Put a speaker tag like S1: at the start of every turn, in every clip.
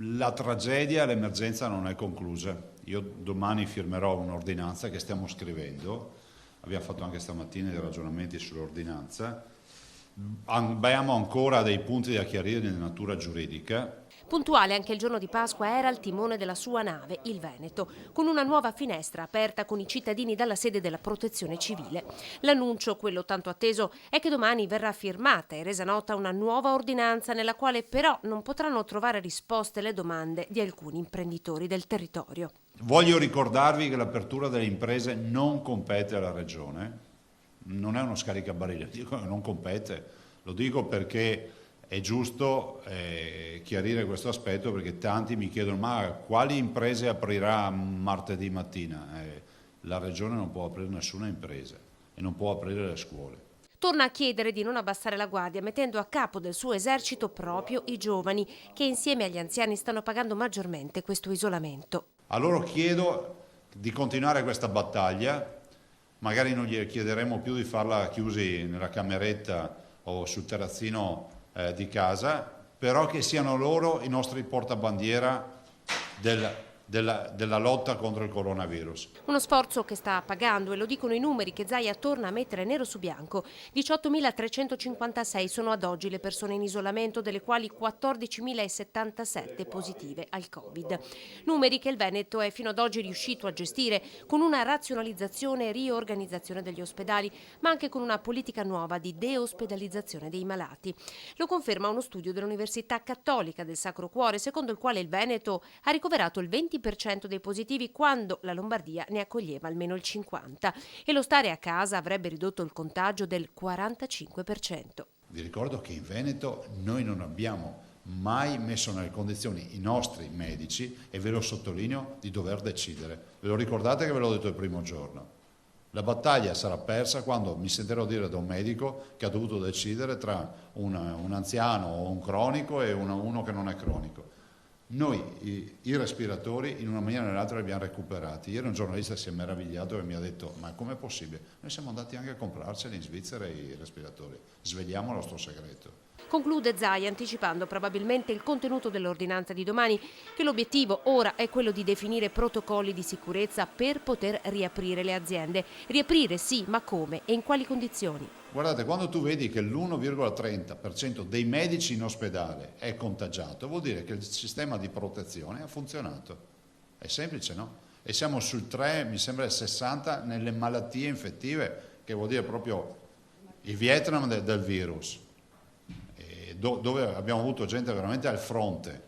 S1: La tragedia, l'emergenza non è conclusa. Io domani firmerò un'ordinanza che stiamo scrivendo, abbiamo fatto anche stamattina dei ragionamenti sull'ordinanza, abbiamo ancora dei punti da chiarire di natura giuridica.
S2: Puntuale anche il giorno di Pasqua era al timone della sua nave, il Veneto, con una nuova finestra aperta con i cittadini dalla sede della Protezione Civile. L'annuncio, quello tanto atteso, è che domani verrà firmata e resa nota una nuova ordinanza nella quale però non potranno trovare risposte le domande di alcuni imprenditori del territorio.
S1: Voglio ricordarvi che l'apertura delle imprese non compete alla Regione, non è uno scaricabarile, dico che non compete, lo dico perché è giusto chiarire questo aspetto, perché tanti mi chiedono ma quali imprese aprirà martedì mattina? La Regione non può aprire nessuna impresa e non può aprire le scuole.
S2: Torna a chiedere di non abbassare la guardia, mettendo a capo del suo esercito proprio i giovani, che insieme agli anziani stanno pagando maggiormente questo isolamento.
S1: A loro chiedo di continuare questa battaglia, magari non gli chiederemo più di farla chiusi nella cameretta o sul terrazzino di casa, però che siano loro i nostri portabandiera della lotta contro il coronavirus.
S2: Uno sforzo che sta pagando, e lo dicono i numeri che Zaia torna a mettere nero su bianco. 18.356 sono ad oggi le persone in isolamento, delle quali 14.077 positive al Covid. Numeri che il Veneto è fino ad oggi riuscito a gestire con una razionalizzazione e riorganizzazione degli ospedali, ma anche con una politica nuova di deospedalizzazione dei malati. Lo conferma uno studio dell'Università Cattolica del Sacro Cuore, secondo il quale il Veneto ha ricoverato il 20% dei positivi quando la Lombardia ne accoglieva almeno il 50%, e lo stare a casa avrebbe ridotto il contagio del 45%.
S1: Vi ricordo che in Veneto noi non abbiamo mai messo nelle condizioni i nostri medici, e ve lo sottolineo, di dover decidere. Ve lo ricordate che ve l'ho detto il primo giorno? La battaglia sarà persa quando mi sentirò dire da un medico che ha dovuto decidere tra un anziano o un cronico e uno che non è cronico. Noi i respiratori in una maniera o nell'altra li abbiamo recuperati. Ieri un giornalista si è meravigliato e mi ha detto ma com'è possibile? Noi siamo andati anche a comprarceli in Svizzera i respiratori, sveliamo il nostro segreto.
S2: Conclude Zaia anticipando probabilmente il contenuto dell'ordinanza di domani, che l'obiettivo ora è quello di definire protocolli di sicurezza per poter riaprire le aziende. Riaprire sì, ma come e in quali condizioni?
S1: Guardate, quando tu vedi che l'1,30% dei medici in ospedale è contagiato, vuol dire che il sistema di protezione ha funzionato. È semplice, no? E siamo sul 3, mi sembra il 60 nelle malattie infettive, che vuol dire proprio il Vietnam del virus, dove abbiamo avuto gente veramente al fronte.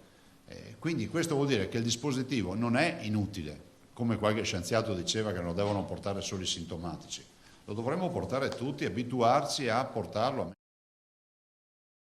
S1: Quindi questo vuol dire che il dispositivo non è inutile, come qualche scienziato diceva che non lo devono portare solo i sintomatici. Lo dovremmo portare tutti, abituarci a portarlo.